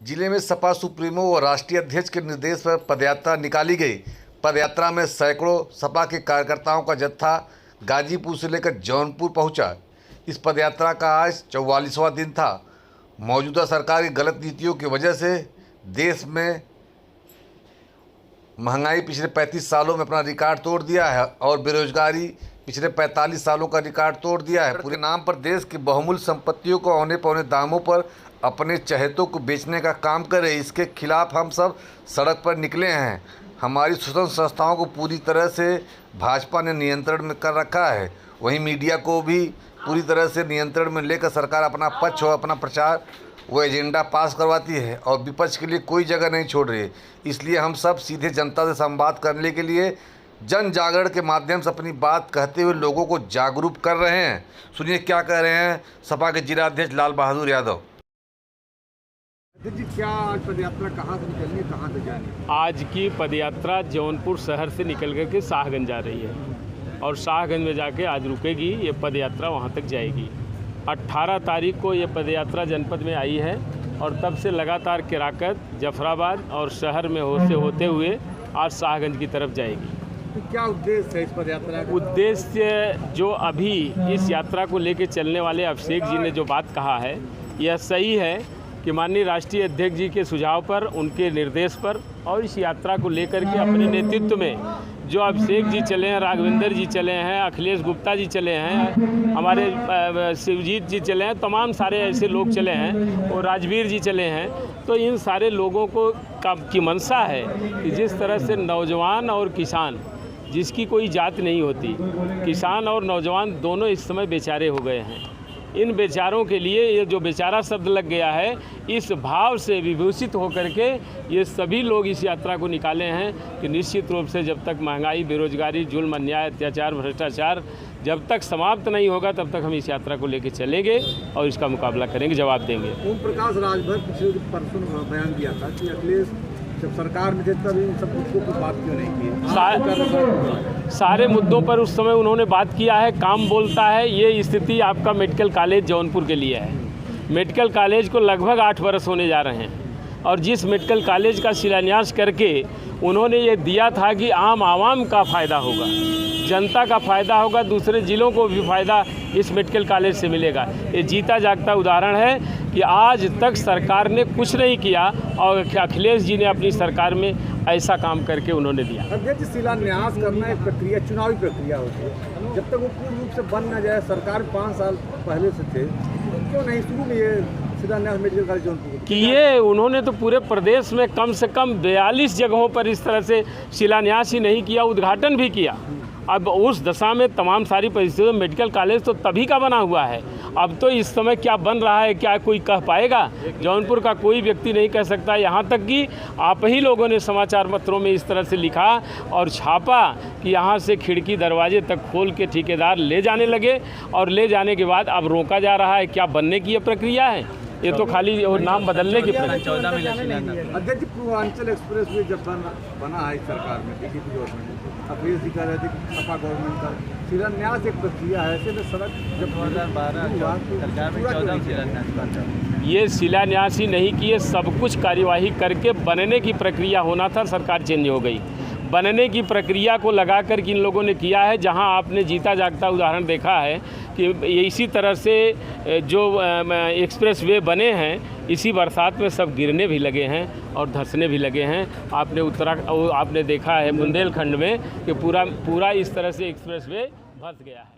जिले में सपा सुप्रीमो व राष्ट्रीय अध्यक्ष के निर्देश पर पदयात्रा निकाली गई। पदयात्रा में सैकड़ों सपा के कार्यकर्ताओं का जत्था गाजीपुर से लेकर जौनपुर पहुंचा। इस पदयात्रा का आज 44वां दिन था। मौजूदा सरकार की गलत नीतियों की वजह से देश में महंगाई पिछले 35 सालों में अपना रिकॉर्ड तोड़ दिया है और बेरोजगारी पिछले 45 सालों का रिकॉर्ड तोड़ दिया है। पूरे नाम पर देश की बहुमूल्य संपत्तियों को औने पौने दामों पर अपने चहेतों को बेचने का काम करे, इसके खिलाफ हम सब सड़क पर निकले हैं। हमारी स्वतंत्र संस्थाओं को पूरी तरह से भाजपा ने नियंत्रण में कर रखा है। वहीं मीडिया को भी पूरी तरह से नियंत्रण में लेकर सरकार अपना पक्ष और अपना प्रचार वो एजेंडा पास करवाती है और विपक्ष के लिए कोई जगह नहीं छोड़ रही है। इसलिए हम सब सीधे जनता से संवाद करने के लिए जन जागरण के माध्यम से अपनी बात कहते हुए लोगों को जागरूक कर रहे हैं। सुनिए क्या कह रहे हैं सपा के जिला अध्यक्ष लाल बहादुर यादव। जी, क्या आज पदयात्रा कहाँ से निकलनी है, कहाँ से जानी है? आज की पदयात्रा जौनपुर शहर से निकल कर के शाहगंज जा रही है और शाहगंज में जाके आज रुकेगी। ये पदयात्रा वहाँ तक जाएगी। 18 तारीख को ये पदयात्रा जनपद में आई है और तब से लगातार किराकत, जफराबाद और शहर में होते हुए आज शाहगंज की तरफ जाएगी। तो क्या उद्देश्य है इस पदयात्रा का? उद्देश्य जो अभी इस यात्रा को लेकर चलने वाले अभिषेक जी ने जो बात कहा है यह सही है कि माननीय राष्ट्रीय अध्यक्ष जी के सुझाव पर, उनके निर्देश पर और इस यात्रा को लेकर के अपने नेतृत्व में जो अभिषेक जी चले हैं, राघवेंद्र जी चले हैं, अखिलेश गुप्ता जी चले हैं, हमारे शिवजीत जी चले हैं, तमाम सारे ऐसे लोग चले हैं और राजवीर जी चले हैं। तो इन सारे लोगों को की मंशा है कि जिस तरह से नौजवान और किसान, जिसकी कोई जात नहीं होती, किसान और नौजवान दोनों इस समय बेचारे हो गए हैं। इन बेचारों के लिए ये जो बेचारा शब्द लग गया है, इस भाव से विभूषित होकर के ये सभी लोग इस यात्रा को निकाले हैं कि निश्चित रूप से जब तक महंगाई, बेरोजगारी, जुल्म, अन्याय, अत्याचार, भ्रष्टाचार जब तक समाप्त नहीं होगा तब तक हम इस यात्रा को लेकर चलेंगे और इसका मुकाबला करेंगे, जवाब देंगे। ओम प्रकाश राजभर पिछले परसों बयान दिया था कि अखिलेश जब सरकार में थे तब इन सब मुद्दों पर बात क्यों नहीं की? सारे मुद्दों पर उस समय उन्होंने बात किया है। काम बोलता है। ये स्थिति आपका मेडिकल कॉलेज जौनपुर के लिए है। मेडिकल कॉलेज को लगभग 8 वर्ष होने जा रहे हैं और जिस मेडिकल कॉलेज का शिलान्यास करके उन्होंने ये दिया था कि आम आवाम का फ़ायदा होगा, जनता का फ़ायदा होगा, दूसरे ज़िलों को भी फ़ायदा इस मेडिकल कॉलेज से मिलेगा। ये जीता जागता उदाहरण है कि आज तक सरकार ने कुछ नहीं किया और अखिलेश जी ने अपनी सरकार में ऐसा काम करके उन्होंने दिया। अध्यक्ष, शिलान्यास करना एक प्रक्रिया, चुनावी प्रक्रिया होती है। जब तक वो पूर्ण रूप से बन न जाए, सरकार 5 साल पहले से थे, तो क्यों नहीं शुरू में ये शिलान्यास मेडिकल कॉलेज जौनपुर किए? उन्होंने तो पूरे प्रदेश में कम से कम 42 जगहों पर इस तरह से शिलान्यास ही नहीं किया, उद्घाटन भी किया। अब उस दशा में तमाम सारी परिस्थितियों में मेडिकल कॉलेज तो तभी का बना हुआ है। अब तो इस समय क्या बन रहा है क्या कोई कह पाएगा? जौनपुर का कोई व्यक्ति नहीं कह सकता। यहाँ तक कि आप ही लोगों ने समाचार पत्रों में इस तरह से लिखा और छापा कि यहाँ से खिड़की दरवाजे तक खोल के ठेकेदार ले जाने लगे और ले जाने के बाद अब रोका जा रहा है। क्या बनने की ये प्रक्रिया है? ये तो खाली और नाम बदलने की प्रक्रिया। 14 में अध्यक्ष, पूर्वांचल एक्सप्रेस वे जब बना है सरकार में, बीजेपी गवर्नमेंट, अखिलेश जी कह रहे थे कि सपा गवर्नमेंट का शिलान्यास एक प्रक्रिया है। ऐसे में सड़क जब 2012 सरकार में 14 शिलान्यास, ये शिलान्यास ही नहीं किए, सब कुछ कार्यवाही करके बनने की प्रक्रिया होना था। सरकार चेंज हो गई। बनने की प्रक्रिया को लगा कर इन लोगों ने किया है। जहां आपने जीता जागता उदाहरण देखा है कि इसी तरह से जो एक्सप्रेस वे बने हैं, इसी बरसात में सब गिरने भी लगे हैं और धंसने भी लगे हैं। आपने देखा है बुंदेलखंड में कि पूरा इस तरह से एक्सप्रेस वे धंस गया है।